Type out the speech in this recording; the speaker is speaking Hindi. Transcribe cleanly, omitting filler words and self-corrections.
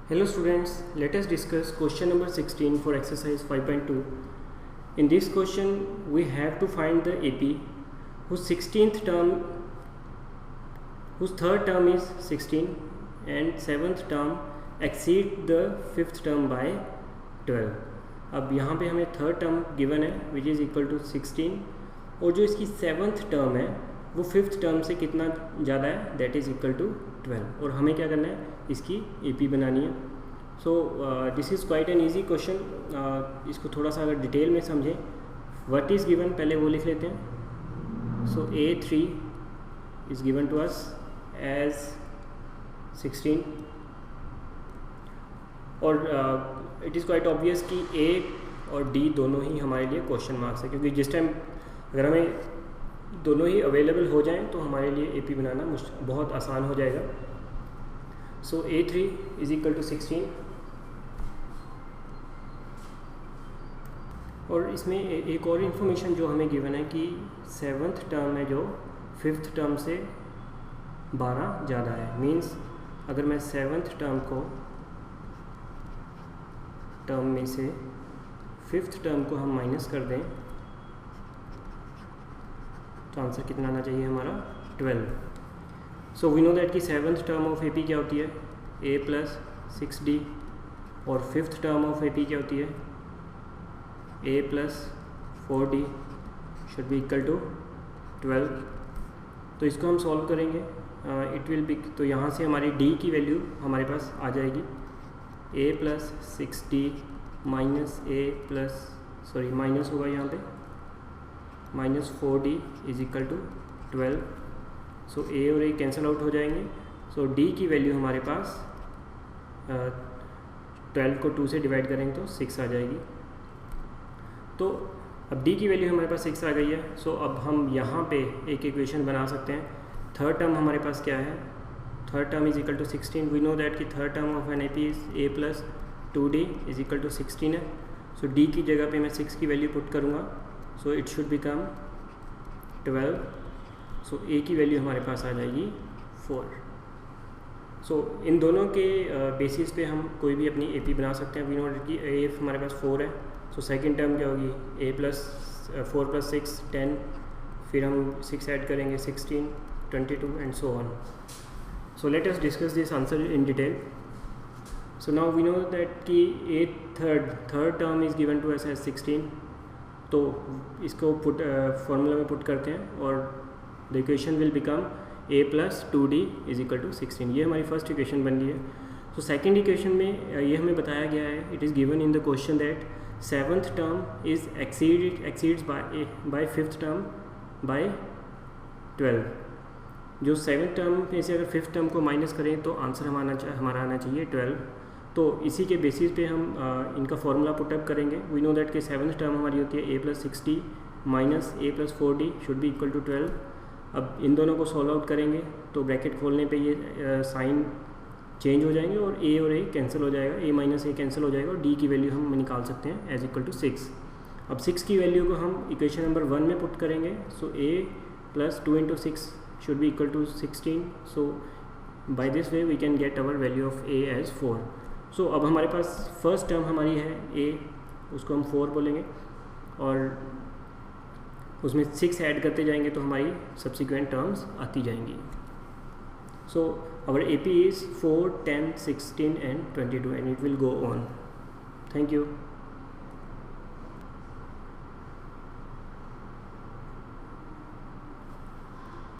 Hello students, let us discuss question number 16 for exercise 5.2. In this question, we have to find the AP whose third term is 16 and 7th term exceed the 5th term by 12. अब यहाँ पे हमें थर्ड टर्म गिवन है विच इज़ इक्वल टू 16 और जो इसकी 7th टर्म है वो 5th टर्म से कितना ज़्यादा है, दैट इज़ इक्वल टू 12 और हमें क्या करना है, इसकी AP बनानी है. So this is quite an easy question. इसको थोड़ा सा अगर डिटेल में समझें, व्हाट इज़ गिवन पहले वो लिख लेते हैं. So A3 is given to us as 16 और इट इज़ क्वाइट ऑब्वियस कि A और D दोनों ही हमारे लिए क्वेश्चन मार्क्स है, क्योंकि जिस टाइम अगर हमें दोनों ही अवेलेबल हो जाएं तो हमारे लिए AP बनाना बहुत आसान हो जाएगा. सो A3 इज़ इक्वल टू 16 और इसमें एक और इन्फॉर्मेशन जो हमें गिवन है कि 7th टर्म है जो 5th टर्म से 12 ज़्यादा है. मींस अगर मैं 7th टर्म को टर्म में से 5th टर्म को हम माइनस कर दें तो आंसर कितना आना चाहिए हमारा 12. सो वी नो दैट कि 7th टर्म ऑफ AP क्या होती है, A प्लस 6D और 5th टर्म ऑफ AP क्या होती है, A plus 4D should be equal to 12. तो इसको हम सॉल्व करेंगे. इट विल बी, तो यहाँ से हमारी D की वैल्यू हमारे पास आ जाएगी A plus 6D minus minus होगा यहाँ पे minus 4D is equal to 12. So A और A कैंसिल आउट हो जाएंगे. सो D की वैल्यू हमारे पास 12 को 2 से डिवाइड करेंगे तो 6 आ जाएगी. तो अब D की वैल्यू हमारे पास 6 आ गई है. सो अब हम यहाँ पे एक इक्वेशन बना सकते हैं. थर्ड टर्म हमारे पास क्या है, third term is equal to 16. We know that कि third term of an AP इज A plus 2D is equal to 16 है. सो D की जगह पे मैं 6 की वैल्यू पुट करूँगा. So it should become 12. So A की वैल्यू हमारे पास आ जाएगी 4. सो इन दोनों के बेसिस पे हम कोई भी अपनी AP बना सकते हैं. वी नो कि A हमारे पास 4 है. सो सेकेंड टर्म क्या होगी, A प्लस 4 प्लस 6 10, फिर हम 6 ऐड करेंगे 16 22 and so on. So let us discuss this answer in detail. So now we know that कि third term is given to us as 16. तो इसको फॉर्मूला में पुट करते हैं और the equation will become A plus 2D is equal to 16. ये हमारी फर्स्ट इक्वेशन बन गई है. तो सेकेंड इक्वेशन में ये हमें बताया गया है, it is given in the question that 7th term is exceeds by 5th term by 12. जो 7th टर्म में से अगर 5th टर्म को माइनस करें तो आंसर हमारा आना चाहिए 12. तो इसी के बेसिस पे हम इनका फॉर्मूला पुटअप करेंगे. वी नो दैट कि 7th टर्म हमारी होती है A plus 6D minus A plus 4D should be equal to 12. अब इन दोनों को सॉल्व आउट करेंगे तो ब्रैकेट खोलने पे ये साइन चेंज हो जाएंगे और A कैंसिल हो जाएगा, A माइनस A कैंसिल हो जाएगा और D की वैल्यू हम निकाल सकते हैं एज इक्वल टू 6. अब 6 की वैल्यू को हम इक्वेशन नंबर 1 में पुट करेंगे. सो A plus 2 into 6 should be equal to 16. So by this way we can get our value of A as 4. So अब हमारे पास फर्स्ट टर्म हमारी है A, उसको हम 4 बोलेंगे और उसमें 6 ऐड करते जाएंगे तो हमारी सब्सिक्वेंट टर्म्स आती जाएंगी. So our AP is 4 10 16 and 22 and it will go on. Thank you.